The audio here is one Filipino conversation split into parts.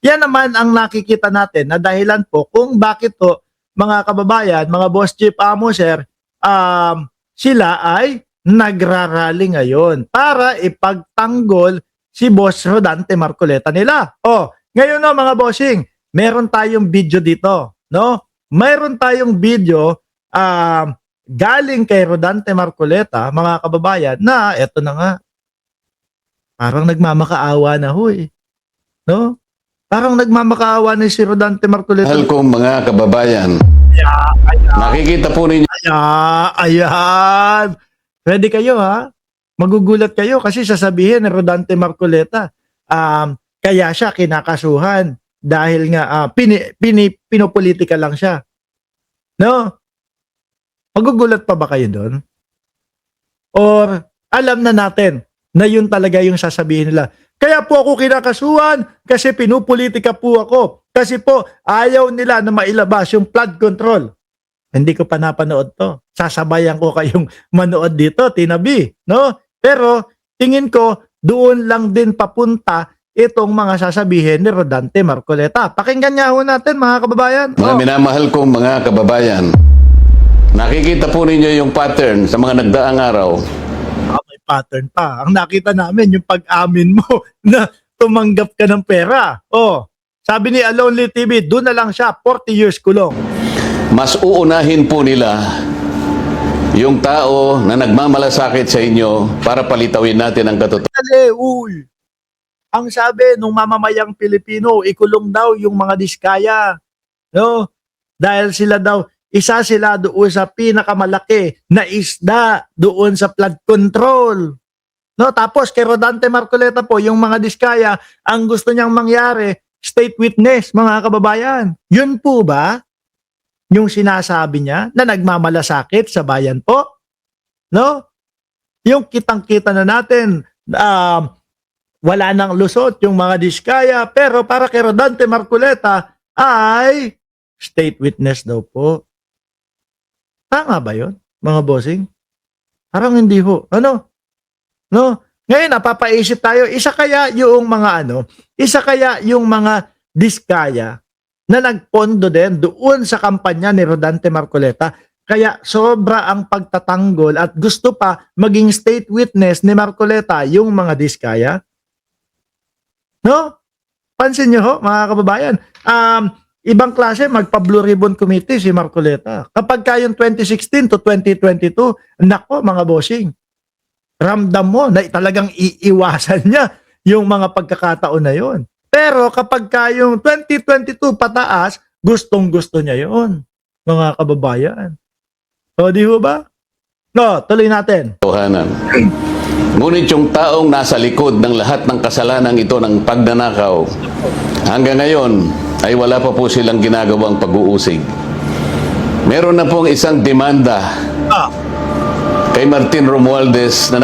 Yan naman ang nakikita natin na dahilan po kung bakit po mga kababayan, mga boss chief amo sir, sila ay nagrarally ngayon para ipagtanggol si Boss Rodante Marcoleta nila. Oh, ngayon no mga bossing, meron tayong video dito, no? Meron tayong video galing kay Rodante Marcoleta, mga kababayan, na eto na nga. Parang nagmamakaawa na ho eh. No? Parang nagmamakaawa na si Rodante Marcoleta. Mahal kong mga kababayan, nakikita po ninyo Ayan. Pwede kayo ha? Magugulat kayo kasi sasabihin ni Rodante Marcoleta, kaya siya kinakasuhan dahil nga pinopolitika lang siya. No? Magugulat pa ba kayo doon? Or alam na natin na yun talaga yung sasabihin nila. Kaya po ako kinakasuhan kasi pinupolitika po ako. Kasi po ayaw nila na mailabas yung flood control. Hindi ko pa napanood to. Sasabayan ko kayong manood dito, Tina B. No? Pero tingin ko doon lang din papunta itong mga sasabihin ni Rodante Marcoleta. Pakinggan niya ho natin mga kababayan. mga minamahal kong mga kababayan, nakikita po ninyo yung pattern sa mga nagdaang araw. May pattern pa. Ang nakita namin yung pag-amin mo na tumanggap ka ng pera. Oh, sabi ni Alonly TV, doon na lang siya 40 years kulong. Mas uunahin po nila yung tao na nagmamalasakit sa inyo para palitawin natin ang katotohanan. Uy. Ang sabi nung mamamayang Pilipino, ikulong daw yung mga diskaya. No? Dahil sila daw, isa sila doon sa pinakamalaki na isda doon sa flood control. No, tapos kay Rodante Marcoleta po, yung mga diskaya, ang gusto niyang mangyari, state witness, mga kababayan. Yun po ba yung sinasabi niya na nagmamalasakit sa bayan po? No? Yung kitang-kita na natin, wala nang lusot yung mga diskaya, pero para kay Rodante Marcoleta ay state witness daw po. Tama ba yun, mga bossing? Parang hindi ho. Ano? No? Ngayon, napapaisip tayo, isa kaya yung mga diskaya na nagpondo din doon sa kampanya ni Rodante Marcoleta. Kaya sobra ang pagtatanggol at gusto pa maging state witness ni Marcoleta yung mga diskaya. No? Pansin nyo ho, mga kababayan. Ibang klase, magpa-Blue Ribbon Committee si Marcoleta. Kapag kayong 2016 to 2022, nako mga bossing, ramdam mo na talagang iiwasan niya yung mga pagkakataon na yon. Pero kapag kayong 2022 pataas, gustong-gusto niya yon, mga kababayan. O di ho ba? No, tuloy natin. Ngunit yung taong nasa likod ng lahat ng kasalanan ito ng pagnanakaw, hanggang ngayon ay wala pa po silang ginagawang pag-uusig. Meron na pong isang demanda kay Martin Romualdez na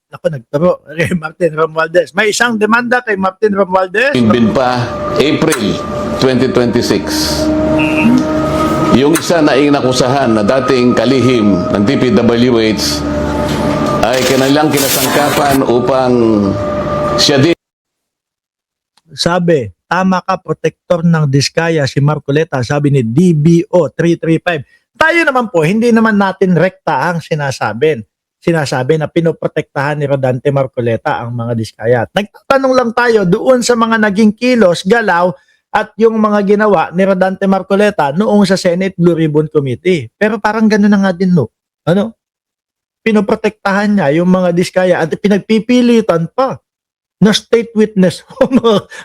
Ako nagtaro kay Martin Romualdez. May isang demanda kay Martin Romualdez. Binbin pa April 2026. Yung isa na inakusahan na dating kalihim ng DPWH ay kanilang kinasangkapan upang siya din. Sabi, tama ka, protector ng diskaya si Marcoleta, sabi ni DBO 335. Tayo naman po, hindi naman natin rekta ang sinasabi na pinoprotektahan ni Rodante Marcoleta ang mga diskaya. Nagtatanong lang tayo doon sa mga naging kilos, galaw, at yung mga ginawa ni Rodante Marcoleta noong sa Senate Blue Ribbon Committee. Pero parang gano'n na nga din, no? Ano? Pinoprotektahan niya yung mga diskaya at pinagpipilitan pa na state witness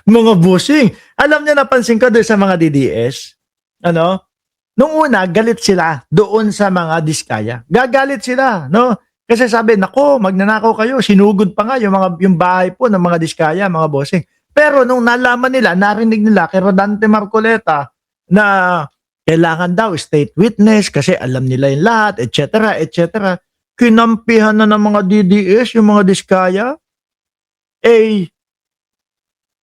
mga bossing. Alam niya, napansin ko doon sa mga DDS, ano? Nung una, galit sila doon sa mga diskaya. Gagalit sila, no? Kasi sabi, nako, magnanakaw kayo, sinugod pa nga yung bahay po ng mga diskaya, mga bossing. Pero nung nalaman nila, narinig nila kay Rodante Marcoleta na kailangan daw state witness kasi alam nila yung lahat, etc., etc., kinampihan na ng mga DDS, yung mga diskaya.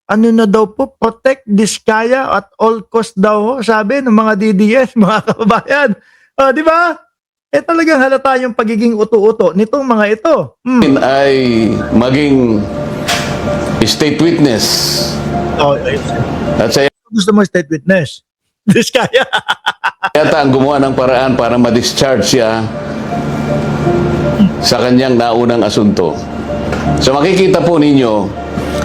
Ano na daw po, protect diskaya at all cost daw, sabi ng mga DDS, mga kababayan. Di ba? Talagang halata yung pagiging uto-uto nitong mga ito. Ay maging state witness. Oh, ayun. At siya Gusto mo state witness? Diskaya. yata ang gumawa ng paraan para ma-discharge siya sa kanyang naunang asunto. So makikita po ninyo,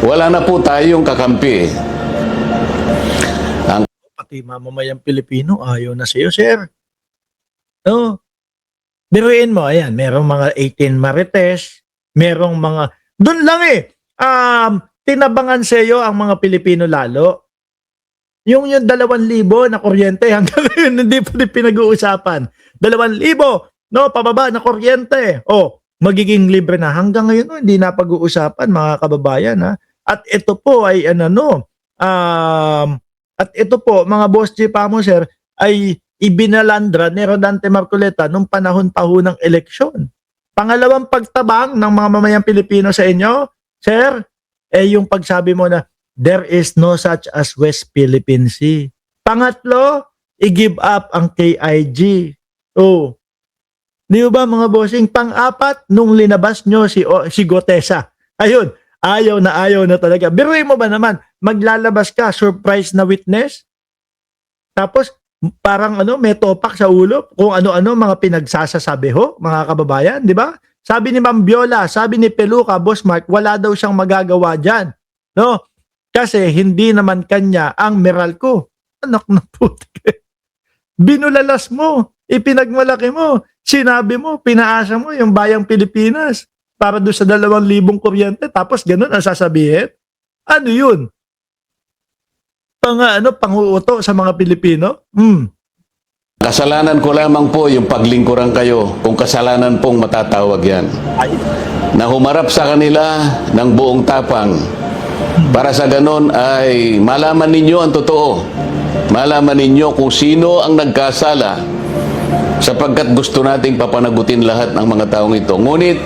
wala na po tayong kakampi. Pati mamamayang Pilipino, ayaw na sa'yo, sir. No? Biruin mo, ayan, merong mga 18 Marites, merong mga, doon lang tinabangan sa'yo ang mga Pilipino lalo. Yung 2,000 na kuryente, hanggang ngayon hindi pa rin pinag-uusapan. 2,000, no, pababa na kuryente. O, magiging libre na. Hanggang ngayon, no, hindi na pag-uusapan, mga kababayan, ha. At ito po ay, at ito po, mga boss Chipamo, sir, ay ibinalandra ni Rodante Marcoleta nung panahon pa ho ng eleksyon. Pangalawang pagtabang ng mga mamayang Pilipino sa inyo, sir, yung pagsabi mo na there is no such as West Philippine Sea. Pangatlo, i-give up ang KIG. Oh. Di ba mga bossing? Pang-apat, nung linabas nyo si Gotesa. Ayun, ayaw na talaga. Biruin mo ba naman, maglalabas ka, surprise na witness? Tapos, parang may topak sa ulo, kung ano-ano mga pinagsasasabi ho, mga kababayan, di ba? Sabi ni Ma'am Viola, sabi ni Peluca, Boss Mark, wala daw siyang magagawa dyan. No? Kasi hindi naman kanya ang Meralco. Anak na putik. Binulalas mo, ipinagmalaki mo, sinabi mo, pinaasa mo yung bayang Pilipinas para doon sa 2,000 kuryente, tapos ganun ang sasabihin? Ano yun? Panguuto sa mga Pilipino? kasalanan ko lamang po yung paglingkuran kayo kung kasalanan pong matatawag yan. Na humarap sa kanila ng buong tapang para sa ganon ay malaman ninyo ang totoo. Malaman ninyo kung sino ang nagkasala sapagkat gusto nating papanagutin lahat ng mga taong ito. Ngunit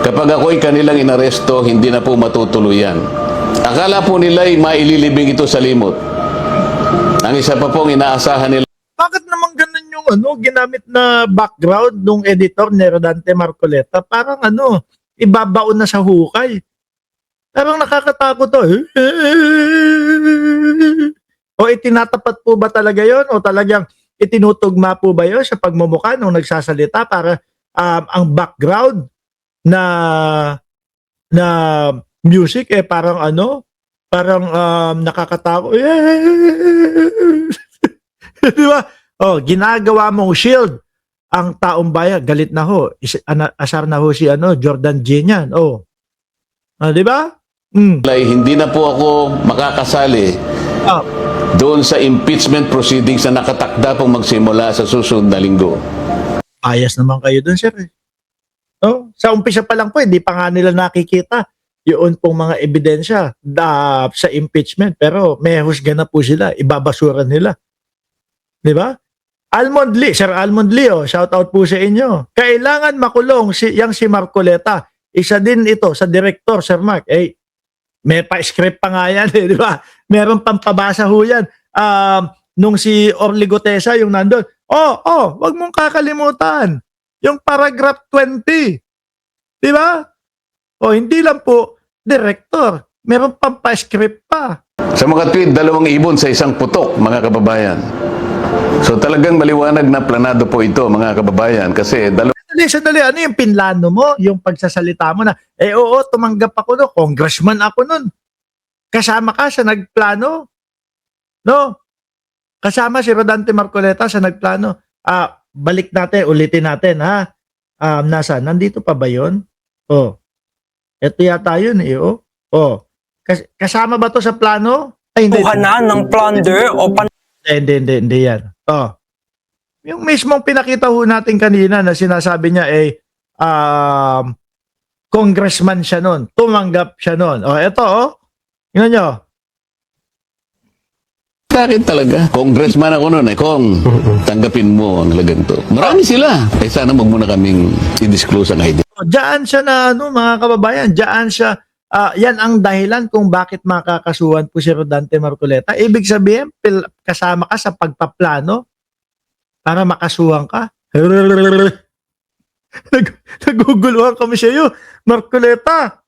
kapag ako'y kanilang inaresto, hindi na po matutuluyan. Akala po nila ay maililibing ito sa limot. Ang isa pa pong inaasahan nila. Bakit naman ganun yung ginamit na background nung editor ni Rodante Marcoleta? Parang ibabaon na sa hukay. Parang nakakatakot to. O itinatapat po ba talaga yon? O talagang itinutugma po ba yon sa pagmumukha nung nagsasalita para ang background na music parang parang nakakatakot. Di ba? Oh, ginagawa mong shield ang taong bayan. Galit na ho. Asar na ho si Jordan G niyan. Oh. Di ba? Hindi na po ako makakasali doon sa impeachment proceedings na nakatakda pong magsimula sa susunod na linggo. Ayos naman kayo doon, sir. Oh, sa umpisa pa lang po, hindi pa nga nila nakikita yun pong mga ebidensya sa impeachment. Pero may husga na po sila. Ibabasura nila. Di ba? Almond Lee, Sir Almond Lee, shout out po sa inyo. Kailangan makulong si Marcoleta. Isa din ito sa director, Sir Mark. May pa-script pa nga yan, di ba? Meron pang pabasa ho yan. Nung si Orly Gotesa, yung nandun, wag mong kakalimutan. Yung paragraph 20. Di ba? Hindi lang po, director. Meron pang pa-script pa. Sa mga tweet, 2 ibon sa isang putok, mga kababayan. So talagang maliwanag na planado po ito, mga kababayan, kasi Sandali, ano yung pinlano mo? Yung pagsasalita mo na, oo, tumanggap ako no, congressman ako nun. Kasama ka sa nagplano? No? Kasama si Rodante Marcoleta sa nagplano. Balik natin, ulitin natin, ha? Nandito pa ba yun? Ito yata yun, kasama ba to sa plano? Ay, hindi. Tuhanan ng plunder o Hindi yan. Yung mismong pinakita ho natin kanina na sinasabi niya congressman siya nun. Tumanggap siya nun. Ito, yun nyo. bakit talaga? Congressman ako noon kung tanggapin mo ang laganto. Marami sila. Sana wag muna kaming i-disclose ang ID. Diyan siya na, mga kababayan, diyan siya, yan ang dahilan kung bakit makakasuhan po si Rodante Marcoleta. Ibig sabihin, kasama ka sa pagpaplano para makasuhan ka. Naguguluhan kami sa iyo, Marcoleta.